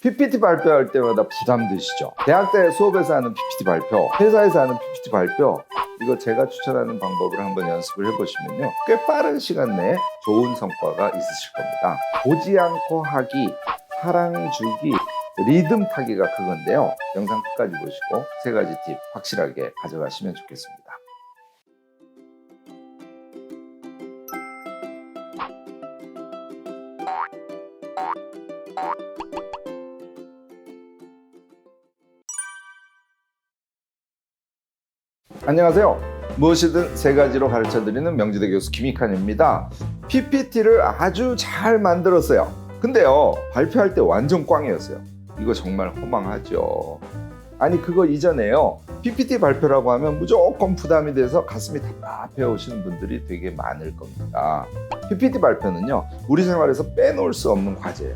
PPT 발표할 때마다 부담되시죠? 대학 때 수업에서 하는 PPT 발표, 회사에서 하는 PPT 발표, 이거 제가 추천하는 방법을 한번 연습을 해보시면요, 꽤 빠른 시간 내에 좋은 성과가 있으실 겁니다. 보지 않고 하기, 사랑 주기, 리듬 타기가 그건데요. 영상 끝까지 보시고 세 가지 팁 확실하게 가져가시면 좋겠습니다. 안녕하세요. 무엇이든 세 가지로 가르쳐드리는 명지대 교수 김익환입니다. PPT를 아주 잘 만들었어요. 근데요, 발표할 때 완전 꽝이었어요. 이거 정말 허망하죠. 아니, 그거 이전에요, PPT 발표라고 하면 무조건 부담이 돼서 가슴이 답답해 오시는 분들이 되게 많을 겁니다. PPT 발표는요, 우리 생활에서 빼놓을 수 없는 과제예요.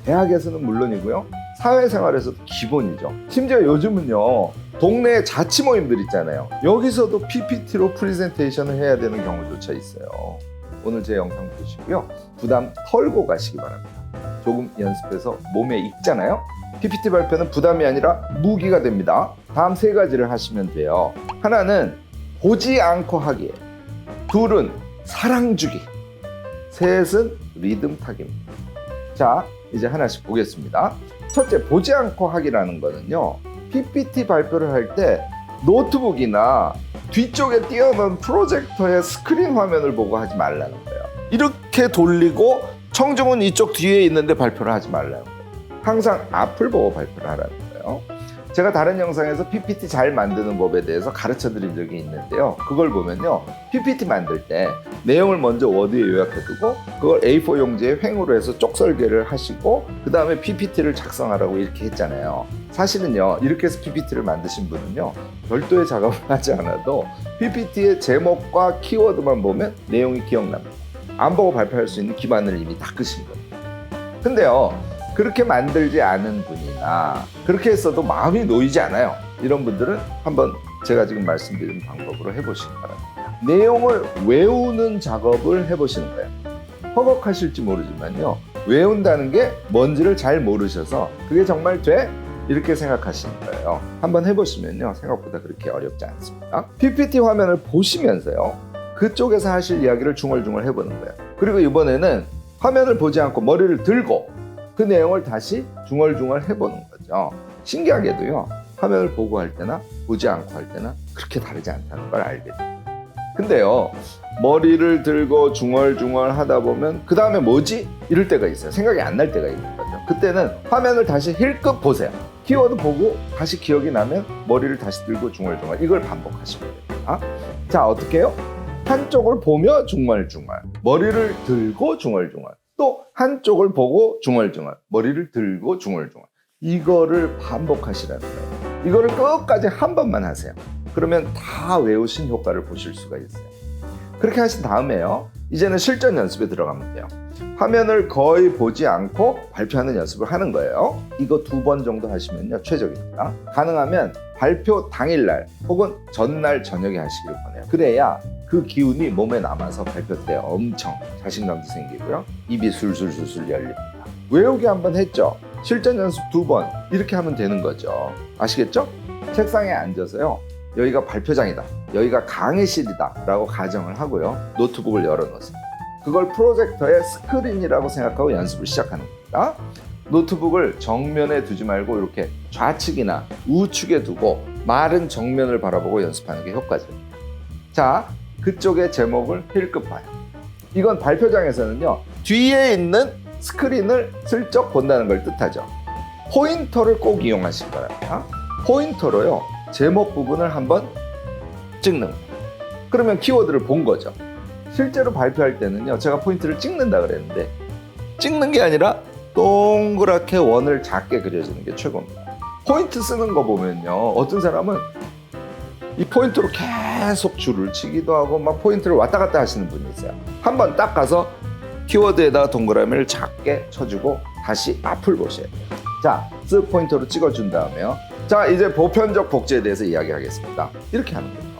대학에서는 물론이고요, 사회생활에서도 기본이죠. 심지어 요즘은요, 동네 자치 모임들 있잖아요. 여기서도 PPT로 프레젠테이션을 해야 되는 경우조차 있어요. 오늘 제 영상 보시고요, 부담 털고 가시기 바랍니다. 조금 연습해서 몸에 익잖아요. PPT 발표는 부담이 아니라 무기가 됩니다. 다음 세 가지를 하시면 돼요. 하나는 보지 않고 하기예요. 둘은 사랑 주기. 셋은 리듬 타기입니다. 자, 이제 하나씩 보겠습니다. 첫째, 보지 않고 하기라는 거는요, PPT 발표를 할 때 노트북이나 뒤쪽에 띄어놓은 프로젝터의 스크린 화면을 보고 하지 말라는 거예요. 이렇게 돌리고 청중은 이쪽 뒤에 있는데 발표를 하지 말라는 거예요. 항상 앞을 보고 발표를 하라는 거예요. 제가 다른 영상에서 PPT 잘 만드는 법에 대해서 가르쳐 드린 적이 있는데요, 그걸 보면요, PPT 만들 때 내용을 먼저 워드에 요약해두고 그걸 A4 용지에 횡으로 해서 쪽 설계를 하시고 그 다음에 PPT를 작성하라고 이렇게 했잖아요. 사실은요, 이렇게 해서 PPT를 만드신 분은요, 별도의 작업을 하지 않아도 PPT의 제목과 키워드만 보면 내용이 기억납니다. 안 보고 발표할 수 있는 기반을 이미 닦으신 겁니다. 근데요, 그렇게 만들지 않은 분이나 그렇게 했어도 마음이 놓이지 않아요, 이런 분들은 한번 제가 지금 말씀드린 방법으로 해보시기 바랍니다. 내용을 외우는 작업을 해보시는 거예요. 허걱하실지 모르지만요, 외운다는 게 뭔지를 잘 모르셔서 그게 정말 돼? 이렇게 생각하시는 거예요. 한번 해보시면요, 생각보다 그렇게 어렵지 않습니다. PPT 화면을 보시면서요, 그쪽에서 하실 이야기를 중얼중얼 해보는 거예요. 그리고 이번에는 화면을 보지 않고 머리를 들고 그 내용을 다시 중얼중얼 해보는 거죠. 신기하게도요, 화면을 보고 할 때나 보지 않고 할 때나 그렇게 다르지 않다는 걸 알게 돼요. 근데요, 머리를 들고 중얼중얼 하다 보면 그 다음에 뭐지? 이럴 때가 있어요. 생각이 안 날 때가 있는 거죠. 그때는 화면을 다시 힐끗 보세요. 키워드 보고 다시 기억이 나면 머리를 다시 들고 중얼중얼, 이걸 반복하시면 됩니다. 자, 어떻게 해요? 한쪽을 보며 중얼중얼, 머리를 들고 중얼중얼, 또 한쪽을 보고 중얼중얼, 머리를 들고 중얼중얼, 이거를 반복하시라는 거예요. 이거를 끝까지 한 번만 하세요. 그러면 다 외우신 효과를 보실 수가 있어요. 그렇게 하신 다음에요, 이제는 실전 연습에 들어가면 돼요. 화면을 거의 보지 않고 발표하는 연습을 하는 거예요. 이거 2번 정도 하시면요, 최적입니다. 가능하면 발표 당일날 혹은 전날 저녁에 하시길 권해요. 그래야 그 기운이 몸에 남아서 발표 때 엄청 자신감도 생기고요, 입이 술술술술 열립니다. 외우기 한번 했죠? 실전 연습 2번, 이렇게 하면 되는 거죠. 아시겠죠? 책상에 앉아서요, 여기가 발표장이다, 여기가 강의실이다 라고 가정을 하고요, 노트북을 열어놓으세요. 그걸 프로젝터의 스크린이라고 생각하고 연습을 시작하는 겁니다. 노트북을 정면에 두지 말고 이렇게 좌측이나 우측에 두고 마른 정면을 바라보고 연습하는 게 효과적입니다. 자, 그쪽의 제목을 힐끗 봐요. 이건 발표장에서는요, 뒤에 있는 스크린을 슬쩍 본다는 걸 뜻하죠. 포인터를 꼭 이용하시기 바랍니다. 포인터로요, 제목 부분을 한번 찍는 거예요. 그러면 키워드를 본 거죠. 실제로 발표할 때는요, 제가 포인트를 찍는다 그랬는데 찍는 게 아니라 동그랗게 원을 작게 그려주는 게 최고입니다. 포인트 쓰는 거 보면요, 어떤 사람은 이 포인트로 계속 줄을 치기도 하고 막 포인트를 왔다 갔다 하시는 분이 있어요. 한번 딱 가서 키워드에다가 동그라미를 작게 쳐주고 다시 앞을 보셔야 돼요. 자, 쓱 포인터로 찍어준 다음에요, 자, 이제 보편적 복제에 대해서 이야기하겠습니다. 이렇게 하는 거예요.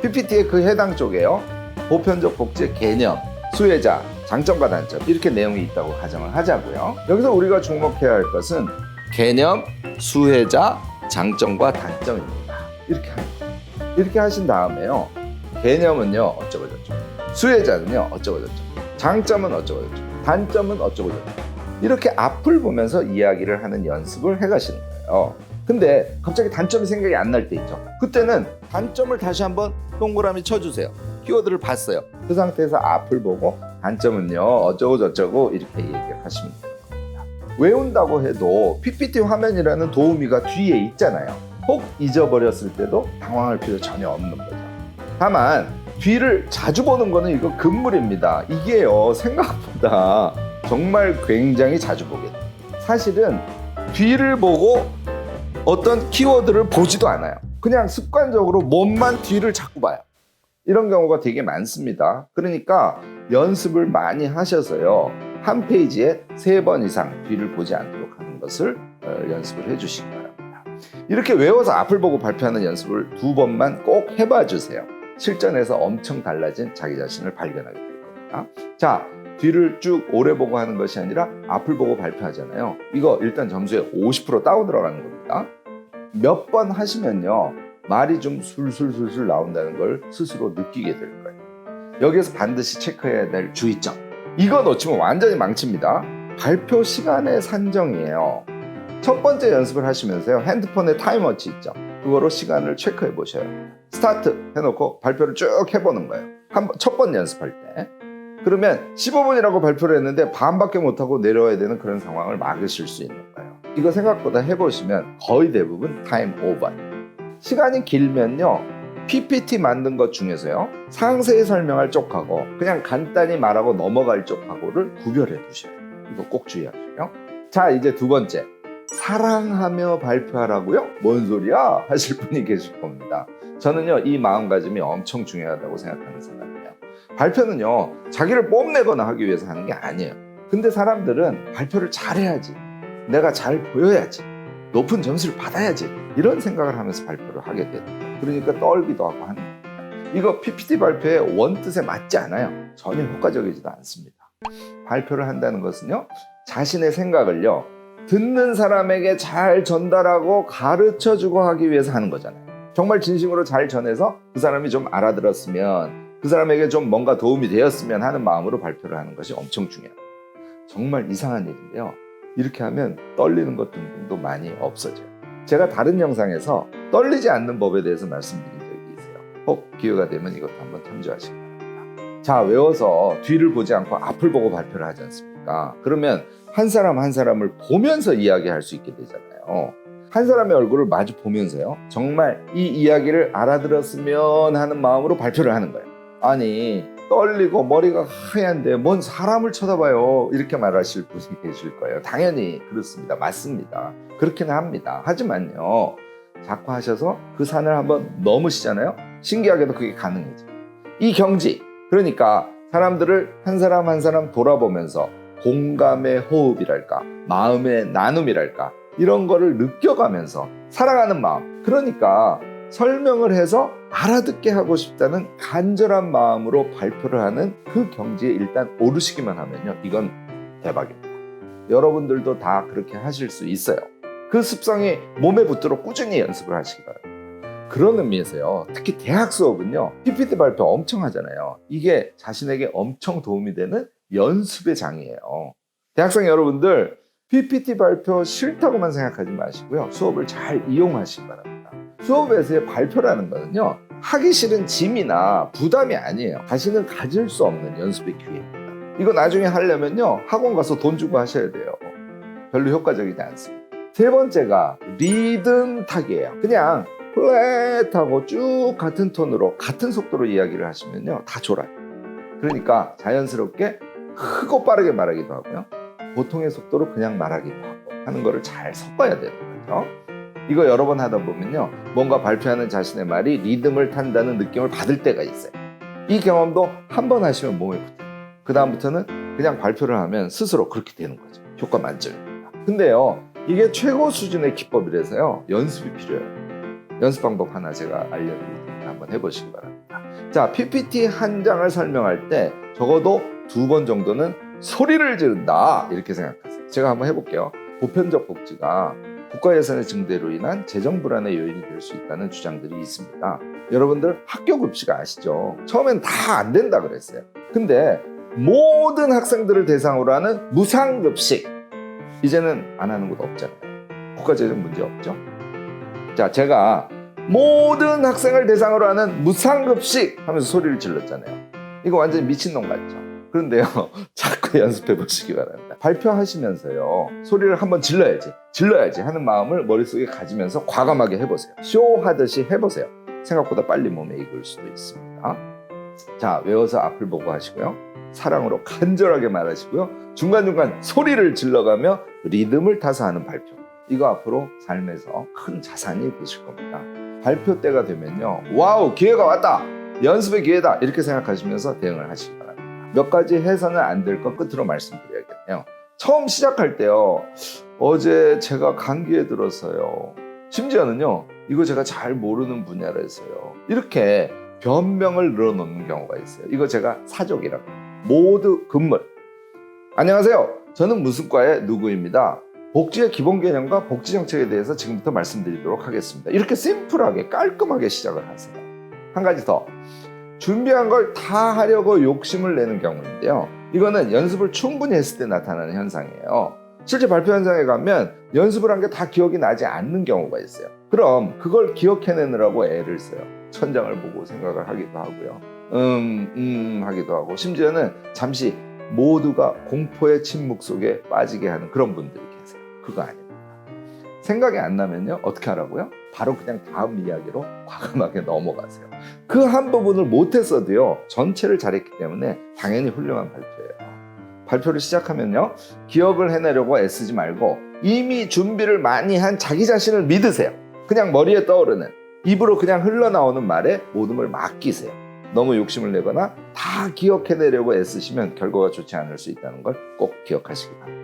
PPT의 그 해당 쪽에요, 보편적 복제 개념, 수혜자, 장점과 단점, 이렇게 내용이 있다고 가정을 하자고요. 여기서 우리가 주목해야 할 것은 개념, 수혜자, 장점과 단점입니다. 이렇게 하는 거예요. 이렇게 하신 다음에요. 개념은요 어쩌고 저쩌고, 수혜자는요 어쩌고 저쩌고, 장점은 어쩌고 저쩌고, 단점은 어쩌고 저쩌고, 이렇게 앞을 보면서 이야기를 하는 연습을 해가시는 거예요. 근데 갑자기 단점이 생각이 안 날 때 있죠. 그때는 단점을 다시 한번 동그라미 쳐주세요. 키워드를 봤어요. 그 상태에서 앞을 보고 단점은요 어쩌고 저쩌고 이렇게 얘기를 하시면 되는 겁니다. 외운다고 해도 PPT 화면이라는 도우미가 뒤에 있잖아요. 혹 잊어버렸을 때도 당황할 필요 전혀 없는 거죠. 다만 뒤를 자주 보는 거는 이거 금물입니다. 이게요 생각보다 정말 굉장히 자주 보게 돼요. 사실은 뒤를 보고 어떤 키워드를 보지도 않아요. 그냥 습관적으로 몸만 뒤를 자꾸 봐요. 이런 경우가 되게 많습니다. 그러니까 연습을 많이 하셔서요 한 페이지에 3번 이상 뒤를 보지 않도록 하는 것을 연습을 해주시기 바랍니다. 이렇게 외워서 앞을 보고 발표하는 연습을 2번만 꼭 해봐 주세요. 실전에서 엄청 달라진 자기 자신을 발견하게 될 겁니다. 자, 뒤를 쭉 오래 보고 하는 것이 아니라 앞을 보고 발표하잖아요. 이거 일단 점수에 50% 다운 들어가는 겁니다. 몇 번 하시면요 말이 좀 술술술술 나온다는 걸 스스로 느끼게 될 거예요. 여기에서 반드시 체크해야 될 주의점, 이거 놓치면 완전히 망칩니다. 발표 시간의 산정이에요. 첫 번째 연습을 하시면서요 핸드폰에 타임워치 있죠. 그거로 시간을 체크해 보셔요. 스타트 해놓고 발표를 쭉 해보는 거예요. 첫 번 연습할 때. 그러면 15분이라고 발표를 했는데 반밖에 못하고 내려와야 되는 그런 상황을 막으실 수 있는 거예요. 이거 생각보다 해보시면 거의 대부분 타임 오버. 시간이 길면요 PPT 만든 것 중에서요 상세히 설명할 쪽하고 그냥 간단히 말하고 넘어갈 쪽하고를 구별해 두셔요. 이거 꼭 주의하시고요. 자, 이제 2번째, 사랑하며 발표하라고요? 뭔 소리야? 하실 분이 계실 겁니다. 저는요 이 마음가짐이 엄청 중요하다고 생각하는 사람이에요. 발표는요 자기를 뽐내거나 하기 위해서 하는 게 아니에요. 근데 사람들은 발표를 잘해야지, 내가 잘 보여야지, 높은 점수를 받아야지, 이런 생각을 하면서 발표를 하게 돼요. 그러니까 떨기도 하고 하는 겁니다. 이거 PPT 발표의 원뜻에 맞지 않아요. 전혀 효과적이지도 않습니다. 발표를 한다는 것은요 자신의 생각을요 듣는 사람에게 잘 전달하고 가르쳐주고 하기 위해서 하는 거잖아요. 정말 진심으로 잘 전해서 그 사람이 좀 알아들었으면, 그 사람에게 좀 뭔가 도움이 되었으면 하는 마음으로 발표를 하는 것이 엄청 중요합니다. 정말 이상한 일인데요 이렇게 하면 떨리는 것 등등도 많이 없어져요. 제가 다른 영상에서 떨리지 않는 법에 대해서 말씀드린 적이 있어요. 혹 기회가 되면 이것도 한번 참조하시기 바랍니다. 자, 외워서 뒤를 보지 않고 앞을 보고 발표를 하지 않습니까? 그러면 한 사람 한 사람을 보면서 이야기할 수 있게 되잖아요. 한 사람의 얼굴을 마주 보면서요 정말 이 이야기를 알아들었으면 하는 마음으로 발표를 하는 거예요. 아니, 떨리고 머리가 하얀데 뭔 사람을 쳐다봐요, 이렇게 말하실 분이 계실 거예요. 당연히 그렇습니다. 맞습니다. 그렇게는 합니다. 하지만요 자꾸 하셔서 그 산을 한번 넘으시잖아요. 신기하게도 그게 가능해져요. 이 경지, 그러니까 사람들을 한 사람 한 사람 돌아보면서 공감의 호흡이랄까, 마음의 나눔이랄까, 이런 거를 느껴가면서 살아가는 마음, 그러니까 설명을 해서 알아듣게 하고 싶다는 간절한 마음으로 발표를 하는 그 경지에 일단 오르시기만 하면요 이건 대박입니다. 여러분들도 다 그렇게 하실 수 있어요. 그 습성이 몸에 붙도록 꾸준히 연습을 하시기 바랍니다. 그런 의미에서요 특히 대학 수업은요 PPT 발표 엄청 하잖아요. 이게 자신에게 엄청 도움이 되는 연습의 장이에요. 대학생 여러분들, PPT 발표 싫다고만 생각하지 마시고요 수업을 잘 이용하시기 바랍니다. 수업에서의 발표라는 거는요 하기 싫은 짐이나 부담이 아니에요. 다시는 가질 수 없는 연습의 기회입니다. 이거 나중에 하려면요 학원 가서 돈 주고 하셔야 돼요. 별로 효과적이지 않습니다. 3번째가 리듬 타기예요. 그냥 플랫하고 쭉 같은 톤으로 같은 속도로 이야기를 하시면요 다 졸아요. 그러니까 자연스럽게 크고 빠르게 말하기도 하고요 보통의 속도로 그냥 말하기도 하고 하는 거를 잘 섞어야 되는 거죠. 이거 여러 번 하다 보면요 뭔가 발표하는 자신의 말이 리듬을 탄다는 느낌을 받을 때가 있어요. 이 경험도 한 번 하시면 몸에 붙어요. 그 다음부터는 그냥 발표를 하면 스스로 그렇게 되는 거죠. 효과 만점입니다. 근데요 이게 최고 수준의 기법이라서요 연습이 필요해요. 연습 방법 하나 제가 알려드릴 테니까 한번 해보시기 바랍니다. 자, PPT 한 장을 설명할 때 적어도 2번 정도는 소리를 지른다, 이렇게 생각하세요. 제가 한번 해볼게요. 보편적 복지가 국가 예산의 증대로 인한 재정 불안의 요인이 될 수 있다는 주장들이 있습니다. 여러분들 학교 급식 아시죠? 처음엔 다 안 된다 그랬어요. 근데 모든 학생들을 대상으로 하는 무상급식 이제는 안 하는 곳 없잖아요. 국가 재정 문제 없죠? 자, 제가 모든 학생을 대상으로 하는 무상급식 하면서 소리를 질렀잖아요. 이거 완전히 미친놈 같죠? 그런데요, 자꾸 연습해 보시기 바랍니다. 발표하시면서요, 소리를 한번 질러야지 하는 마음을 머릿속에 가지면서 과감하게 해보세요. 쇼하듯이 해보세요. 생각보다 빨리 몸에 익을 수도 있습니다. 자, 외워서 앞을 보고 하시고요. 사랑으로 간절하게 말하시고요. 중간중간 소리를 질러가며 리듬을 타서 하는 발표. 이거 앞으로 삶에서 큰 자산이 되실 겁니다. 발표 때가 되면요, 와우, 기회가 왔다, 연습의 기회다, 이렇게 생각하시면서 대응을 하시기 바랍니다. 몇 가지 해서는 안 될 것 끝으로 말씀드려야겠네요. 처음 시작할 때요, 어제 제가 감기에 들어서요, 심지어는요, 이거 제가 잘 모르는 분야라서요, 이렇게 변명을 늘어놓는 경우가 있어요. 이거 제가 사족이라고 해요. 모두 금물. 안녕하세요, 저는 무슨 과의 누구입니다. 복지의 기본 개념과 복지 정책에 대해서 지금부터 말씀드리도록 하겠습니다. 이렇게 심플하게 깔끔하게 시작을 하세요. 한 가지 더, 준비한 걸 다 하려고 욕심을 내는 경우인데요, 이거는 연습을 충분히 했을 때 나타나는 현상이에요. 실제 발표 현장에 가면 연습을 한 게 다 기억이 나지 않는 경우가 있어요. 그럼 그걸 기억해내느라고 애를 써요. 천장을 보고 생각을 하기도 하고요, 하기도 하고, 심지어는 잠시 모두가 공포의 침묵 속에 빠지게 하는 그런 분들이 계세요. 그거 아닙니다. 생각이 안 나면요, 어떻게 하라고요? 바로 그냥 다음 이야기로 과감하게 넘어가세요. 그 한 부분을 못했어도요, 전체를 잘했기 때문에 당연히 훌륭한 발표예요. 발표를 시작하면요, 기억을 해내려고 애쓰지 말고 이미 준비를 많이 한 자기 자신을 믿으세요. 그냥 머리에 떠오르는, 입으로 그냥 흘러나오는 말에 모둠을 맡기세요. 너무 욕심을 내거나 다 기억해내려고 애쓰시면 결과가 좋지 않을 수 있다는 걸 꼭 기억하시기 바랍니다.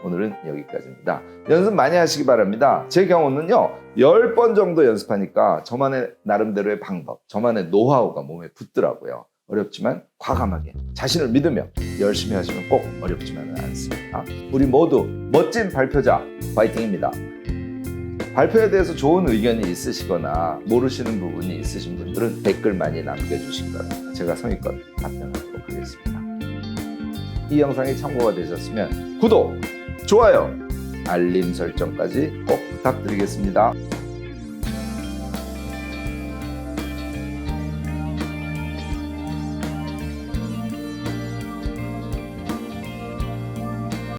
오늘은 여기까지입니다. 연습 많이 하시기 바랍니다. 제 경우는요, 10번 정도 연습하니까 저만의 나름대로의 방법, 저만의 노하우가 몸에 붙더라고요. 어렵지만 과감하게 자신을 믿으며 열심히 하시면 꼭 어렵지만은 않습니다. 우리 모두 멋진 발표자 파이팅입니다. 발표에 대해서 좋은 의견이 있으시거나 모르시는 부분이 있으신 분들은 댓글 많이 남겨주시기 바랍니다. 제가 성의껏 답변하도록 하겠습니다. 이 영상이 참고가 되셨으면 구독, 좋아요, 알림 설정까지 꼭 부탁드리겠습니다.